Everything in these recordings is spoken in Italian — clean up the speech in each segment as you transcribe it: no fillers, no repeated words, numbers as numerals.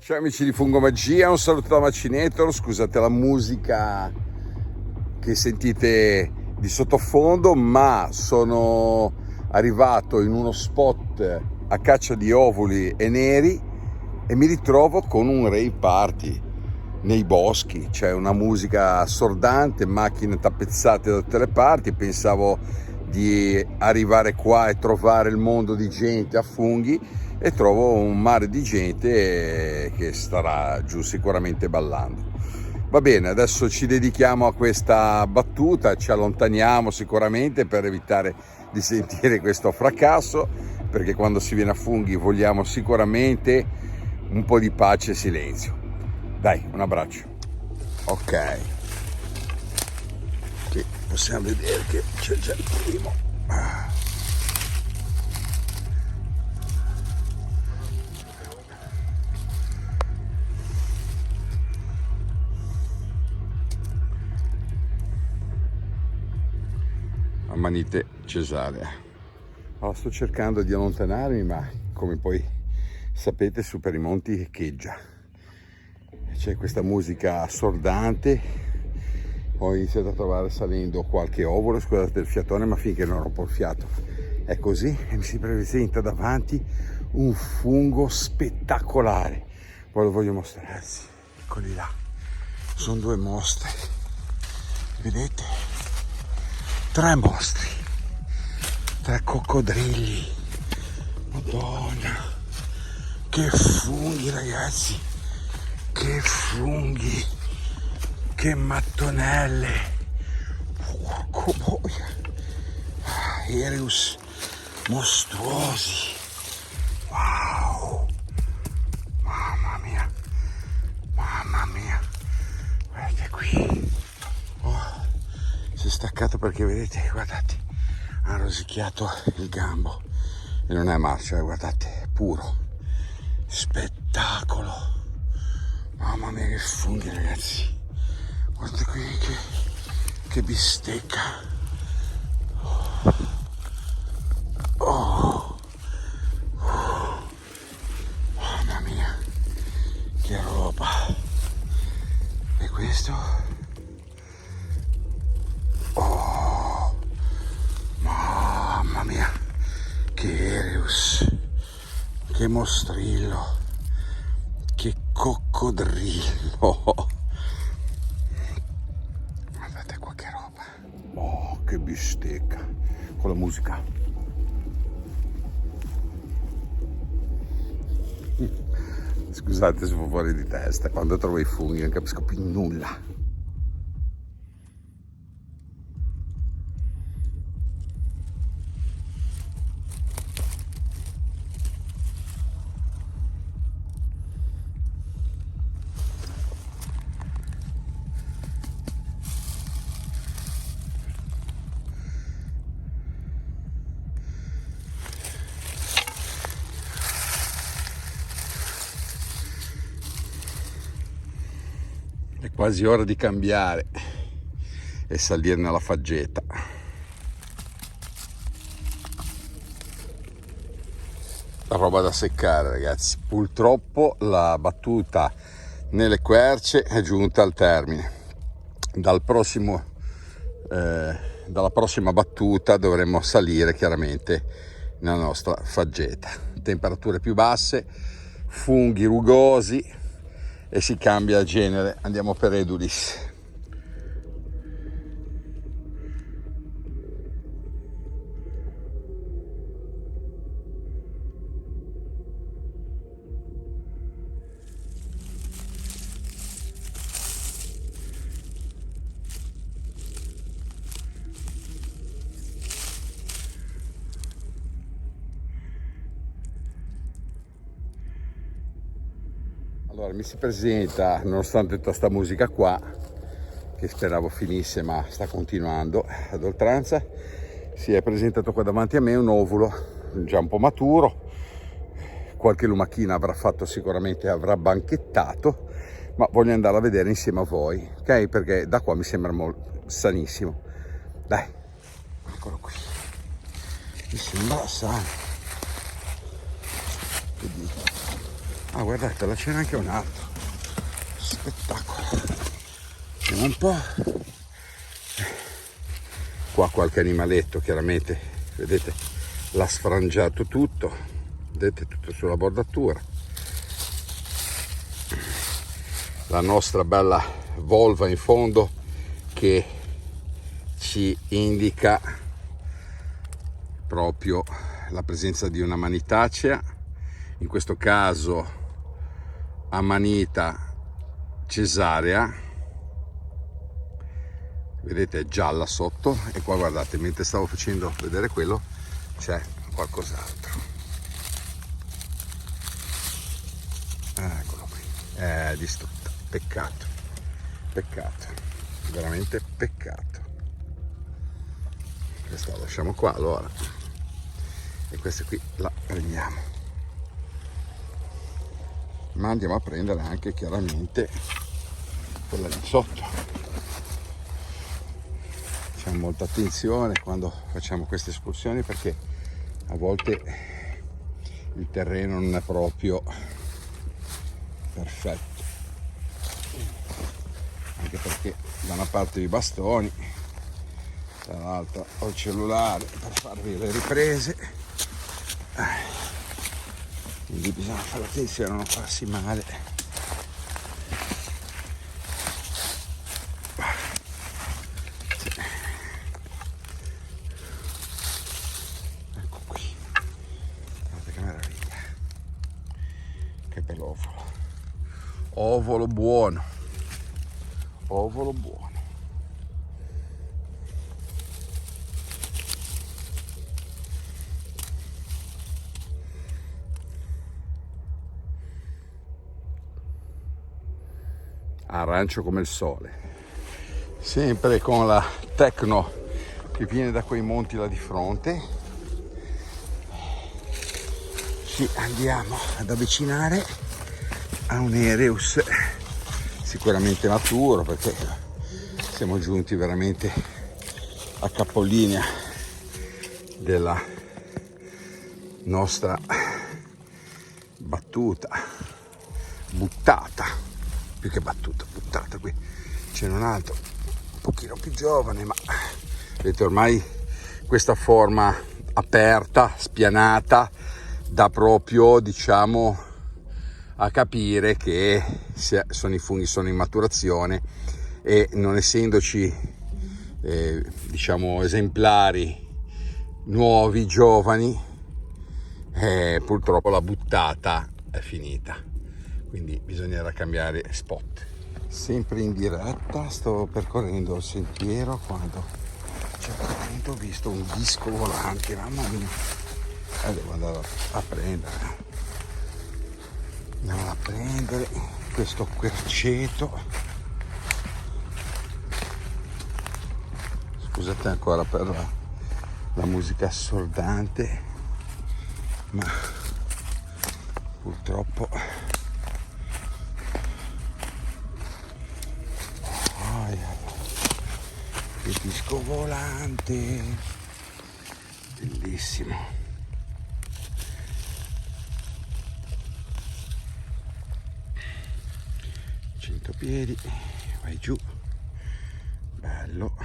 Ciao amici di Fungomagia, un saluto da Macinator, scusate la musica che sentite di sottofondo, ma sono arrivato in uno spot a caccia di ovuli e neri e mi ritrovo con un rave party nei boschi. C'è una musica assordante, macchine tappezzate da tutte le parti. Pensavo di arrivare qua e trovare il mondo di gente a funghi e trovo un mare di gente che starà giù sicuramente ballando. Va bene, adesso ci dedichiamo a questa battuta, ci allontaniamo sicuramente per evitare di sentire questo fracasso, perché quando si viene a funghi vogliamo sicuramente un po' di pace e silenzio. Dai, un abbraccio. Ok, qui possiamo vedere che c'è già il primo. Amanite cesarea. Allora, sto cercando di allontanarmi, ma come poi sapete su per i monti echeggia. C'è questa musica assordante. Ho iniziato a trovare salendo qualche ovolo, scusate il fiatone, ma finché non rompo il fiato è così, e mi si presenta davanti un fungo spettacolare. Poi lo voglio mostrarsi. Eccoli là, sono due mostri, vedete? 3 mostri, 3 coccodrilli. Madonna, che funghi ragazzi, che funghi, che mattonelle. Porco boia, Ereus mostruosi. Wow, mamma mia, guardate qui. Si è staccato perché vedete, guardate, ha rosicchiato il gambo e non è marcia, guardate, è puro spettacolo. Mamma mia, che funghi ragazzi, guardate qui che bistecca. Mamma mia, che roba. E questo? Mamma mia, che Ereus, che mostrillo, che coccodrillo. Guardate qua che roba. Oh, che bistecca. Con la musica. Scusate se fa fuori di testa, quando trovo i funghi non capisco più nulla. È quasi ora di cambiare e salire nella faggeta. La roba da seccare ragazzi. Purtroppo la battuta nelle querce è giunta al termine. Dalla prossima battuta dovremo salire chiaramente nella nostra faggeta. Temperature più basse, funghi rugosi e si cambia genere. Andiamo per Edulis. Allora mi si presenta, nonostante tutta sta musica qua, che speravo finisse ma sta continuando ad oltranza, si è presentato qua davanti a me un ovulo già un po' maturo. Qualche lumachina avrà fatto sicuramente, avrà banchettato, ma voglio andare a vedere insieme a voi, ok? Perché da qua mi sembra sanissimo. Dai, eccolo qui, mi sembra sano. Ah, guardate, là c'era anche un altro. Spettacolo. Vediamo un po'. Qua qualche animaletto, chiaramente, vedete, l'ha sfrangiato tutto. Vedete, tutto sulla bordatura. La nostra bella volva in fondo che ci indica proprio la presenza di una manitacea, in questo caso Amanita cesarea, vedete è gialla sotto, e qua guardate, mentre stavo facendo vedere quello c'è qualcos'altro, eccolo qui, è distrutta, peccato, veramente peccato. Questa la lasciamo qua allora, e questa qui la prendiamo, ma andiamo a prendere anche chiaramente quella di sotto. Facciamo molta attenzione quando facciamo queste escursioni, perché a volte il terreno non è proprio perfetto, anche perché da una parte i bastoni, dall'altra ho il cellulare per farvi le riprese, quindi bisogna fare attenzione a non farsi male. Ecco qui, guardate che meraviglia, che bell'ovolo, ovolo buono, ovolo buono. Arancio come il sole, sempre con la Tecno che viene da quei monti là di fronte. Ci andiamo ad avvicinare a un Ereus sicuramente maturo, perché siamo giunti veramente a capolinea della nostra buttata, più che battuta, buttata. Qui c'è un altro un pochino più giovane, ma vedete ormai questa forma aperta, spianata, dà proprio, diciamo, a capire che i funghi sono in maturazione, e non essendoci diciamo esemplari nuovi, giovani, purtroppo la buttata è finita, quindi bisognerà cambiare spot. Sempre in diretta, sto percorrendo il sentiero quando certamente ho visto un disco volante, mamma mia, devo andare a prendere questo querceto. Scusate ancora per la musica assordante, ma purtroppo che disco volante bellissimo. 100 piedi, vai giù, bello,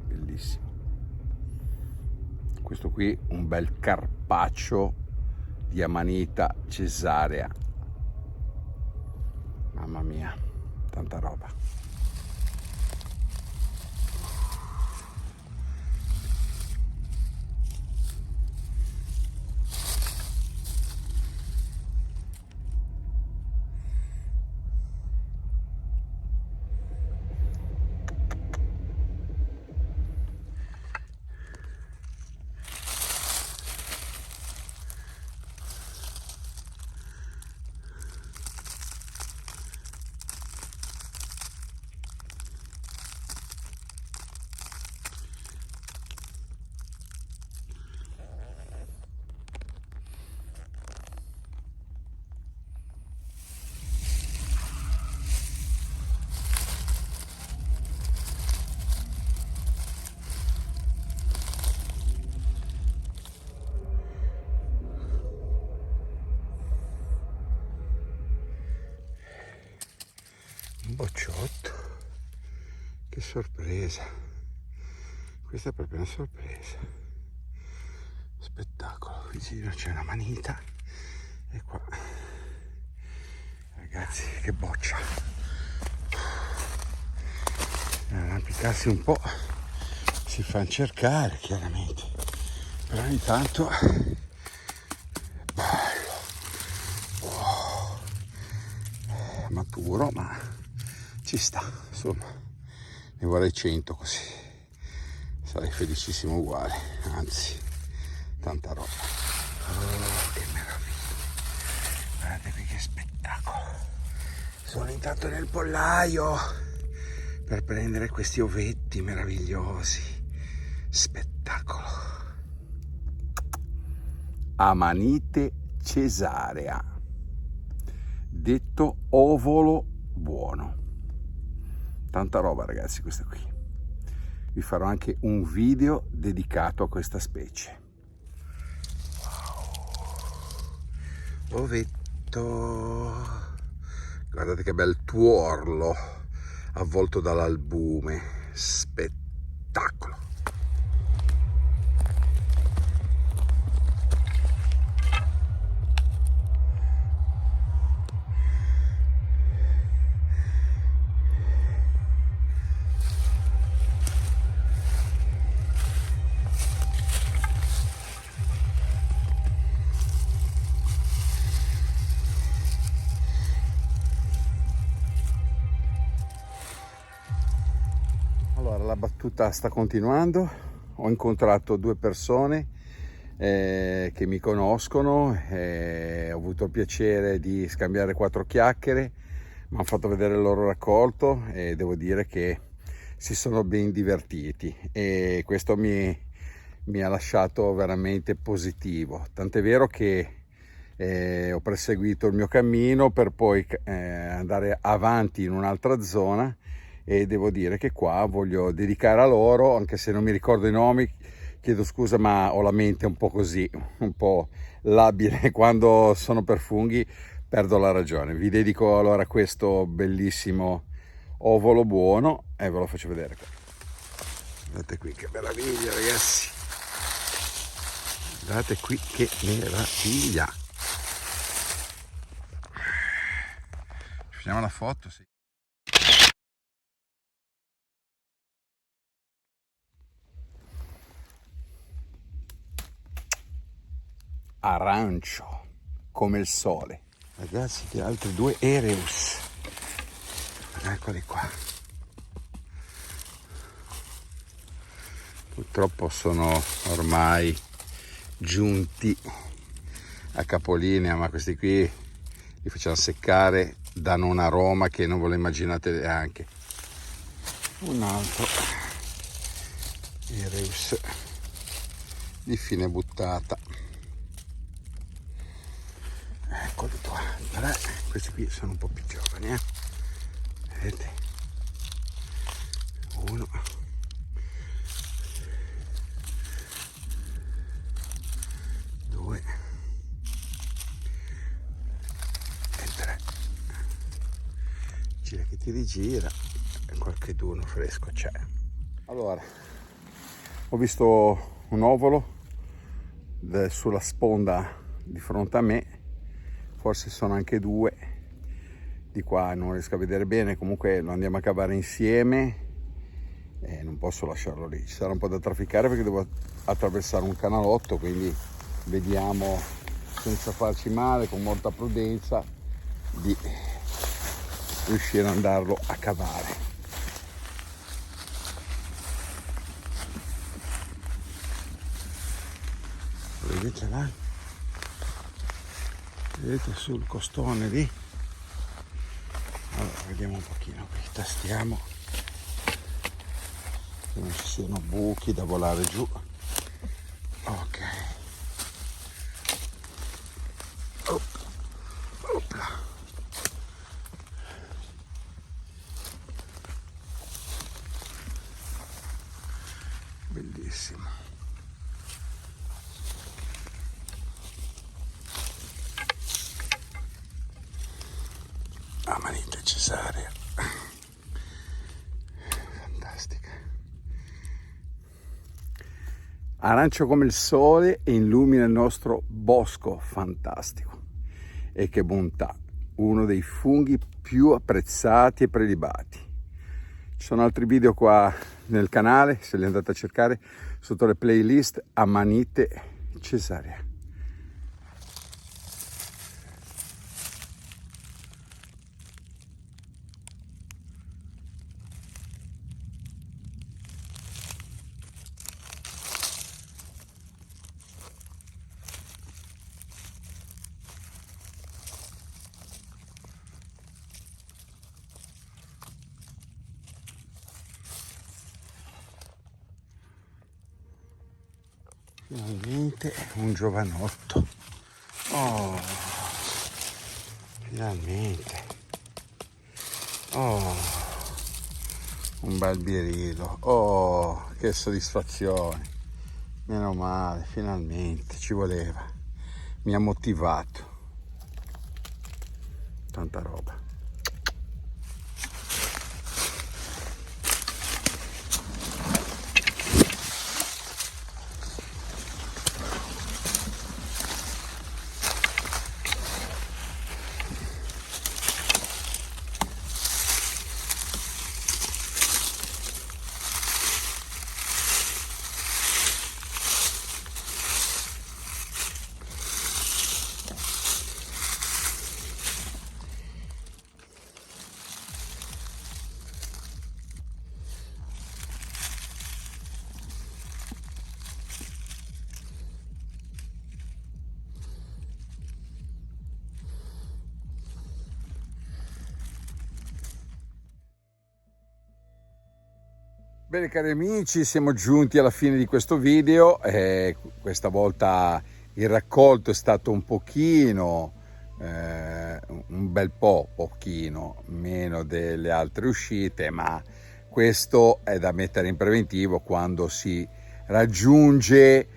bellissimo. Questo qui un bel carpaccio di Amanita cesarea, mamma mia, tanta roba. bocciotto, che sorpresa, questa è proprio una sorpresa, spettacolo. Vicino c'è una manita e qua, ragazzi, che boccia, arrampicarsi un po', si fanno cercare chiaramente, però ogni tanto bello, maturo, ma ci sta, insomma, ne vorrei 100 così, sarei felicissimo uguale, anzi, tanta roba. Oh, che meraviglia, guardatevi che spettacolo. Sono intanto nel pollaio per prendere questi ovetti meravigliosi, spettacolo. Amanite cesarea, detto ovolo buono. Tanta roba, ragazzi, questa qui. Vi farò anche un video dedicato a questa specie. Wow. Ovetto, guardate che bel tuorlo avvolto dall'albume, spettacolo. Allora, la battuta sta continuando. Ho incontrato due persone che mi conoscono, ho avuto il piacere di scambiare 4 chiacchiere, mi hanno fatto vedere il loro raccolto e devo dire che si sono ben divertiti e questo mi ha lasciato veramente positivo. Tant'è vero che ho proseguito il mio cammino per poi andare avanti in un'altra zona e devo dire che qua voglio dedicare a loro, anche se non mi ricordo i nomi, chiedo scusa, ma ho la mente un po' così, un po' labile, quando sono per funghi perdo la ragione. Vi dedico allora questo bellissimo ovolo buono e ve lo faccio vedere qua. Guardate qui che meraviglia, ragazzi, guardate qui che meraviglia. Facciamo la foto, sì. Arancio come il sole, ragazzi, che altri 2 Ereus, eccoli qua. Purtroppo sono ormai giunti a capolinea, ma questi qui li facciamo seccare, danno un aroma che non ve lo immaginate neanche. Un altro Ereus di fine buttata. Eccoli qua, 3, questi qui sono un po' più giovani, vedete? 1, 2 e 3. Gira che ti rigira, qualche duno fresco c'è. Allora, ho visto un ovolo sulla sponda di fronte a me, forse sono anche 2, di qua non riesco a vedere bene, comunque lo andiamo a cavare insieme e non posso lasciarlo lì, ci sarà un po' da trafficare perché devo attraversare un canalotto, quindi vediamo, senza farci male, con molta prudenza, di riuscire ad andarlo a cavare. Vedete là? Vedete sul costone lì? Allora vediamo un pochino qui, tastiamo che non ci siano buchi da volare giù. Ok, opla. Bellissimo. Amanite cesarea. arancio come il sole e illumina il nostro bosco fantastico. E che bontà, uno dei funghi più apprezzati e prelibati. Ci sono altri video qua nel canale, se li andate a cercare sotto le playlist Amanite cesarea. Finalmente un giovanotto. Oh, finalmente. Oh, un bel birillo. Oh, che soddisfazione. Meno male, finalmente, ci voleva. Mi ha motivato. Tanta roba. Bene cari amici, siamo giunti alla fine di questo video. Questa volta il raccolto è stato un pochino, un bel pochino meno delle altre uscite, ma questo è da mettere in preventivo quando si raggiunge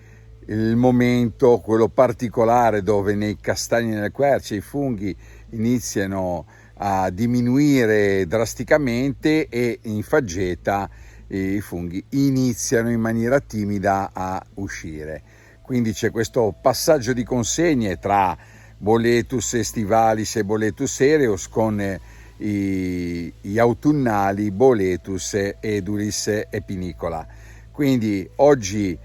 il momento, quello particolare, dove nei castagni e nelle querce i funghi iniziano a diminuire drasticamente e in faggeta i funghi iniziano in maniera timida a uscire. Quindi c'è questo passaggio di consegne tra Boletus estivalis e Boletus cereus con gli autunnali Boletus edulis e pinicola. Quindi oggi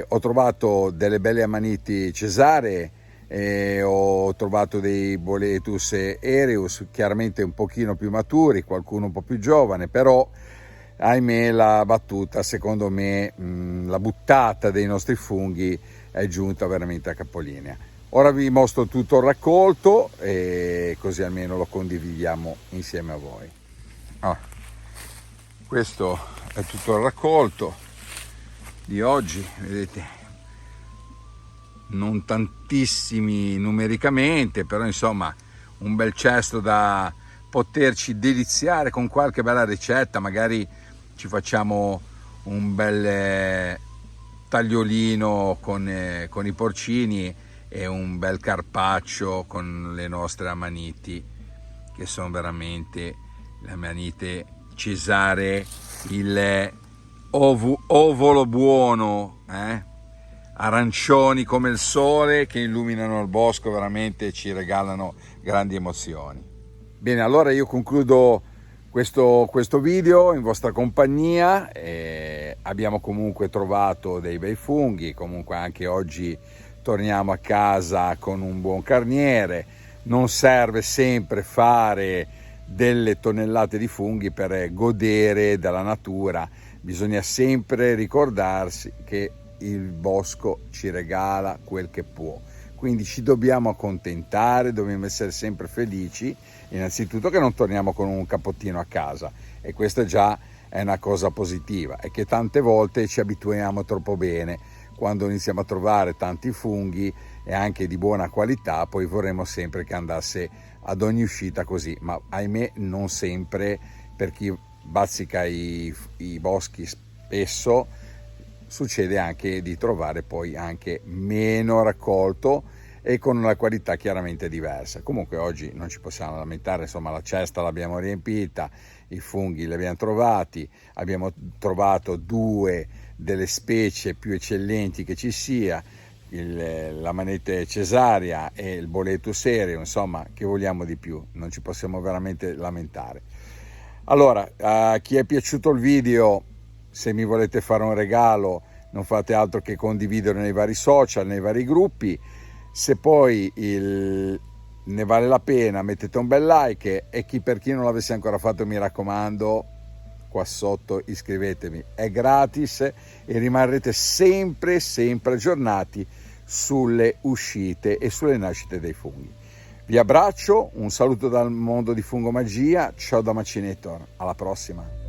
ho trovato delle belle amaniti cesaree, ho trovato dei Boletus ereus chiaramente un pochino più maturi, qualcuno un po' più giovane, però ahimè la battuta, secondo me, la buttata dei nostri funghi è giunta veramente a capolinea. Ora vi mostro tutto il raccolto e così almeno lo condividiamo insieme a voi. Questo è tutto il raccolto di oggi, vedete, non tantissimi numericamente, però insomma un bel cesto da poterci deliziare con qualche bella ricetta. Magari ci facciamo un bel tagliolino con i porcini e un bel carpaccio con le nostre amaniti, che sono veramente le amanite cesaree, il ovolo buono, arancioni come il sole che illuminano il bosco, veramente ci regalano grandi emozioni. Bene, allora io concludo questo video in vostra compagnia. Abbiamo comunque trovato dei bei funghi, comunque anche oggi torniamo a casa con un buon carniere. Non serve sempre fare delle tonnellate di funghi per godere della natura, bisogna sempre ricordarsi che il bosco ci regala quel che può, quindi ci dobbiamo accontentare, dobbiamo essere sempre felici, innanzitutto che non torniamo con un cappottino a casa, e questa già è una cosa positiva, e che tante volte ci abituiamo troppo bene. Quando iniziamo a trovare tanti funghi e anche di buona qualità, poi vorremmo sempre che andasse ad ogni uscita così, ma ahimè non sempre, per chi bazzica i boschi spesso succede anche di trovare poi anche meno raccolto e con una qualità chiaramente diversa. Comunque oggi non ci possiamo lamentare, insomma la cesta l'abbiamo riempita, i funghi li abbiamo trovati, abbiamo trovato 2 delle specie più eccellenti che ci sia, la manete cesaria e il boletus aereo, insomma, che vogliamo di più? Non ci possiamo veramente lamentare. Allora, a chi è piaciuto il video, se mi volete fare un regalo, non fate altro che condividere nei vari social, nei vari gruppi. Se poi ne vale la pena, mettete un bel like, e per chi non l'avesse ancora fatto, mi raccomando, qua sotto iscrivetevi, è gratis e rimarrete sempre aggiornati sulle uscite e sulle nascite dei funghi. Vi abbraccio, un saluto dal mondo di Fungomagia, ciao da Macinator, alla prossima.